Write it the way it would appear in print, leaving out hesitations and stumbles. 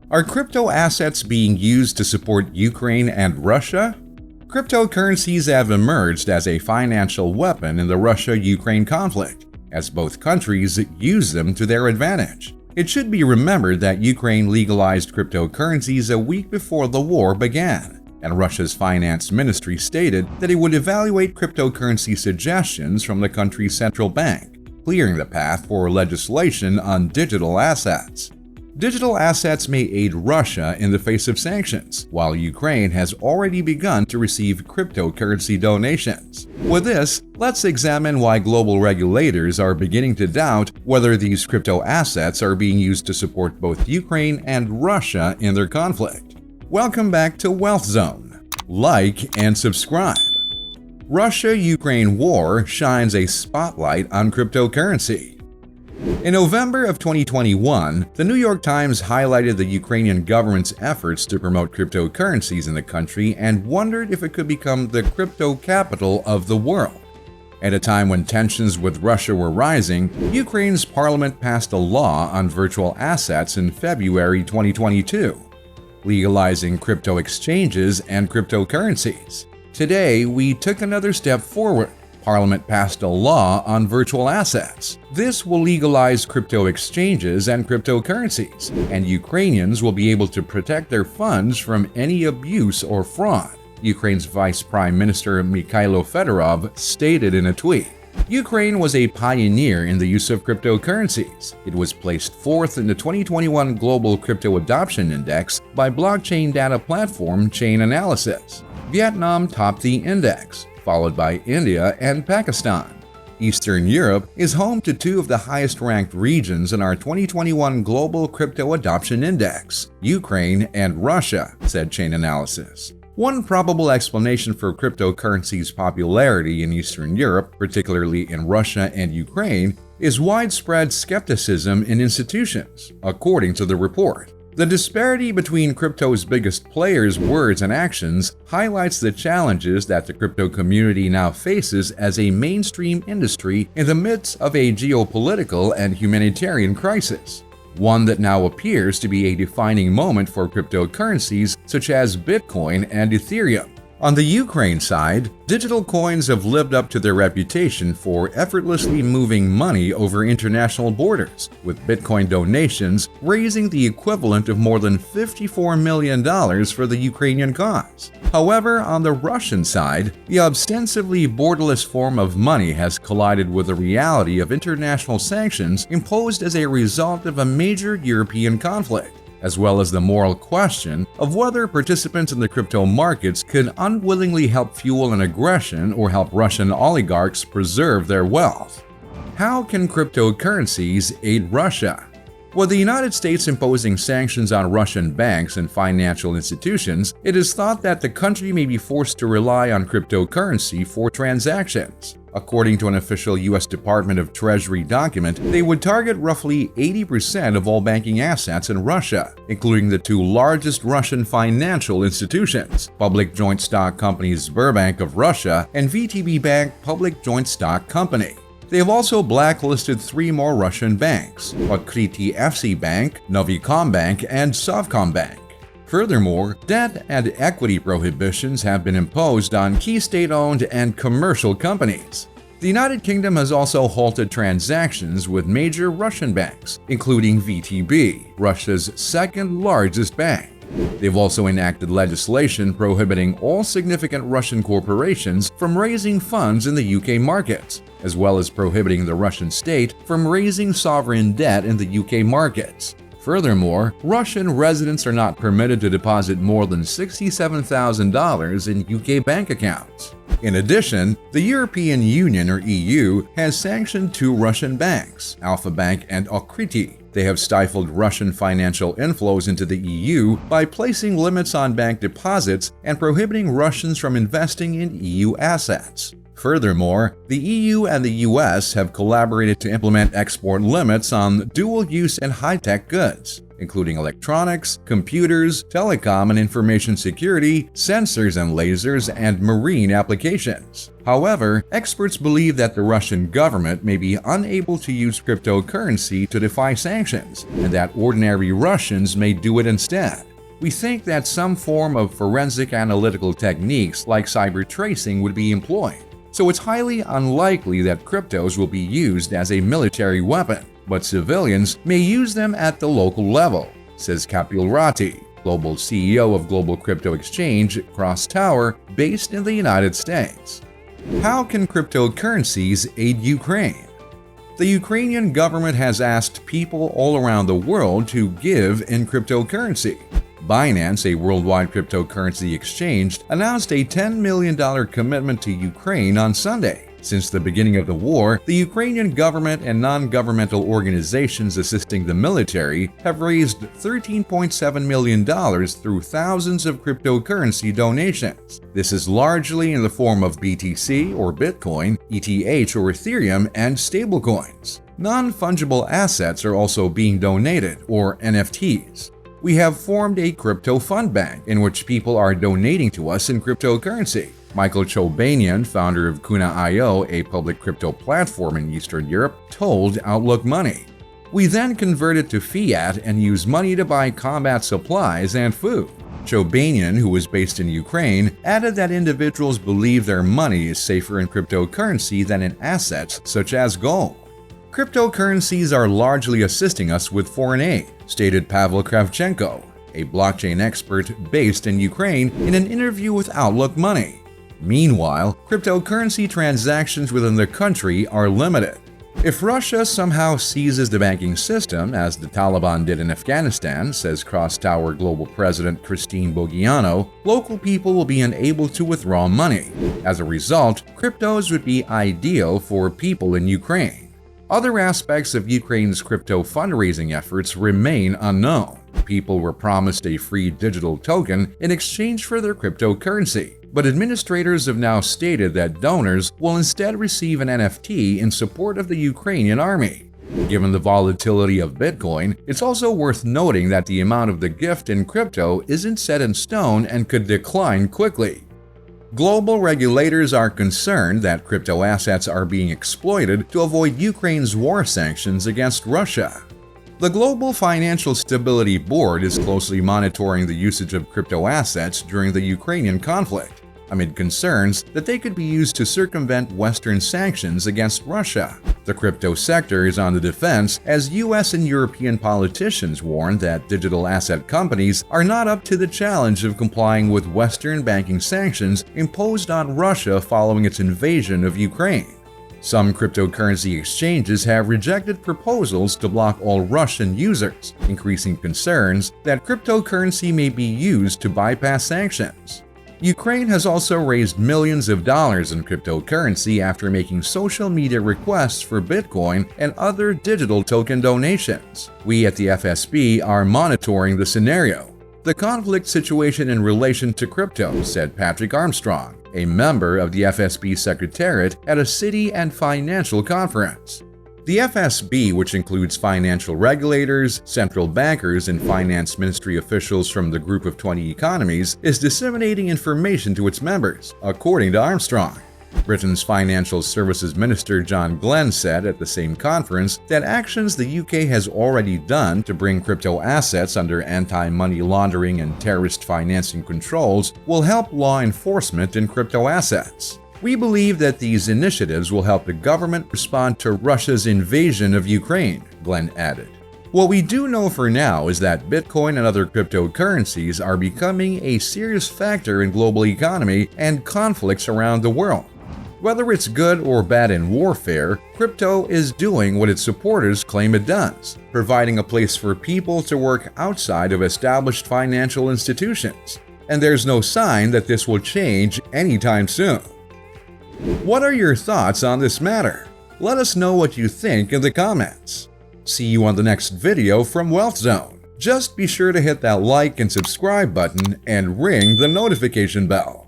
Are crypto assets being used to support Ukraine and Russia? Cryptocurrencies have emerged as a financial weapon in the Russia-Ukraine conflict, as both countries use them to their advantage. It should be remembered that Ukraine legalized cryptocurrencies a week before the war began, and Russia's finance ministry stated that it would evaluate cryptocurrency suggestions from the country's central bank, clearing the path for legislation on digital assets. Digital assets may aid Russia in the face of sanctions, while Ukraine has already begun to receive cryptocurrency donations. With this, let's examine why global regulators are beginning to doubt whether these crypto assets are being used to support both Ukraine and Russia in their conflict. Welcome back to Wealth Zone. Like and subscribe. Russia-Ukraine war shines a spotlight on cryptocurrency. In November of 2021, the New York Times highlighted the Ukrainian government's efforts to promote cryptocurrencies in the country and wondered if it could become the crypto capital of the world. At a time when tensions with Russia were rising, Ukraine's parliament passed a law on virtual assets in February 2022, legalizing crypto exchanges and cryptocurrencies. Today, we took another step forward. Parliament passed a law on virtual assets. This will legalize crypto exchanges and cryptocurrencies, and Ukrainians will be able to protect their funds from any abuse or fraud, Ukraine's Vice Prime Minister Mikhailo Fedorov stated in a tweet. Ukraine was a pioneer in the use of cryptocurrencies. It was placed fourth in the 2021 Global Crypto Adoption Index by blockchain data platform Chainalysis. Vietnam topped the index, followed by India and Pakistan. Eastern Europe is home to two of the highest-ranked regions in our 2021 Global Crypto Adoption Index, Ukraine and Russia, said Chainalysis. One probable explanation for cryptocurrency's popularity in Eastern Europe, particularly in Russia and Ukraine, is widespread skepticism in institutions, according to the report. The disparity between crypto's biggest players' words and actions highlights the challenges that the crypto community now faces as a mainstream industry in the midst of a geopolitical and humanitarian crisis, one that now appears to be a defining moment for cryptocurrencies such as Bitcoin and Ethereum. On the Ukraine side, digital coins have lived up to their reputation for effortlessly moving money over international borders, with Bitcoin donations raising the equivalent of more than $54 million for the Ukrainian cause. However, on the Russian side, the ostensibly borderless form of money has collided with the reality of international sanctions imposed as a result of a major European conflict, as well as the moral question of whether participants in the crypto markets could unwillingly help fuel an aggression or help Russian oligarchs preserve their wealth. How can cryptocurrencies aid Russia? With the United States imposing sanctions on Russian banks and financial institutions, it is thought that the country may be forced to rely on cryptocurrency for transactions. According to an official U.S. Department of Treasury document, they would target roughly 80% of all banking assets in Russia, including the two largest Russian financial institutions, public joint stock companies Sberbank of Russia and VTB Bank Public Joint Stock Company. They have also blacklisted three more Russian banks, Otkritie FC Bank, Novikombank, and Sovcombank. Furthermore, debt and equity prohibitions have been imposed on key state-owned and commercial companies. The United Kingdom has also halted transactions with major Russian banks, including VTB, Russia's second-largest bank. They've also enacted legislation prohibiting all significant Russian corporations from raising funds in the UK markets, as well as prohibiting the Russian state from raising sovereign debt in the UK markets. Furthermore, Russian residents are not permitted to deposit more than $67,000 in UK bank accounts. In addition, the European Union, or EU, has sanctioned two Russian banks, Alfa Bank and Otkritie. They have stifled Russian financial inflows into the EU by placing limits on bank deposits and prohibiting Russians from investing in EU assets. Furthermore, the EU and the US have collaborated to implement export limits on dual-use and high-tech goods, including electronics, computers, telecom and information security, sensors and lasers, and marine applications. However, experts believe that the Russian government may be unable to use cryptocurrency to defy sanctions, and that ordinary Russians may do it instead. We think that some form of forensic analytical techniques like cyber tracing would be employed, so it's highly unlikely that cryptos will be used as a military weapon, but civilians may use them at the local level, says Kapil Rathi, global CEO of global crypto exchange Cross Tower, based in the United States. How can cryptocurrencies aid Ukraine? The Ukrainian government has asked people all around the world to give in cryptocurrency. Binance, a worldwide cryptocurrency exchange, announced a $10 million commitment to Ukraine on Sunday. Since the beginning of the war, the Ukrainian government and non-governmental organizations assisting the military have raised $13.7 million through thousands of cryptocurrency donations. This is largely in the form of BTC or Bitcoin, ETH or Ethereum, and stablecoins. Non-fungible assets are also being donated, or NFTs. We have formed a crypto fund bank in which people are donating to us in cryptocurrency, Michael Chobanian, founder of Kuna.io, a public crypto platform in Eastern Europe, told Outlook Money. We then convert it to fiat and use money to buy combat supplies and food. Chobanian, who is based in Ukraine, added that individuals believe their money is safer in cryptocurrency than in assets such as gold. Cryptocurrencies are largely assisting us with foreign aid, stated Pavel Kravchenko, a blockchain expert based in Ukraine, in an interview with Outlook Money. Meanwhile, cryptocurrency transactions within the country are limited. If Russia somehow seizes the banking system, as the Taliban did in Afghanistan, says Cross Tower Global President Christine Bogiano, local people will be unable to withdraw money. As a result, cryptos would be ideal for people in Ukraine. Other aspects of Ukraine's crypto fundraising efforts remain unknown. People were promised a free digital token in exchange for their cryptocurrency, but administrators have now stated that donors will instead receive an NFT in support of the Ukrainian army. Given the volatility of Bitcoin, it's also worth noting that the amount of the gift in crypto isn't set in stone and could decline quickly. Global regulators are concerned that crypto assets are being exploited to avoid Ukraine's war sanctions against Russia. The Global Financial Stability Board is closely monitoring the usage of crypto assets during the Ukrainian conflict, amid concerns that they could be used to circumvent Western sanctions against Russia. The crypto sector is on the defense as US and European politicians warn that digital asset companies are not up to the challenge of complying with Western banking sanctions imposed on Russia following its invasion of Ukraine. Some cryptocurrency exchanges have rejected proposals to block all Russian users, increasing concerns that cryptocurrency may be used to bypass sanctions. Ukraine has also raised millions of dollars in cryptocurrency after making social media requests for Bitcoin and other digital token donations. We at the FSB are monitoring the scenario. The conflict situation in relation to crypto, said Patrick Armstrong, a member of the FSB Secretariat at a city and financial conference. The FSB, which includes financial regulators, central bankers, and finance ministry officials from the Group of 20 economies, is disseminating information to its members, according to Armstrong. Britain's Financial Services Minister John Glenn said at the same conference that actions the UK has already done to bring crypto assets under anti-money laundering and terrorist financing controls will help law enforcement in crypto assets. We believe that these initiatives will help the government respond to Russia's invasion of Ukraine, Glenn added. What we do know for now is that Bitcoin and other cryptocurrencies are becoming a serious factor in global economy and conflicts around the world. Whether it's good or bad in warfare, crypto is doing what its supporters claim it does, providing a place for people to work outside of established financial institutions. And there's no sign that this will change anytime soon. What are your thoughts on this matter? Let us know what you think in the comments. See you on the next video from Wealth Zone. Just be sure to hit that like and subscribe button and ring the notification bell.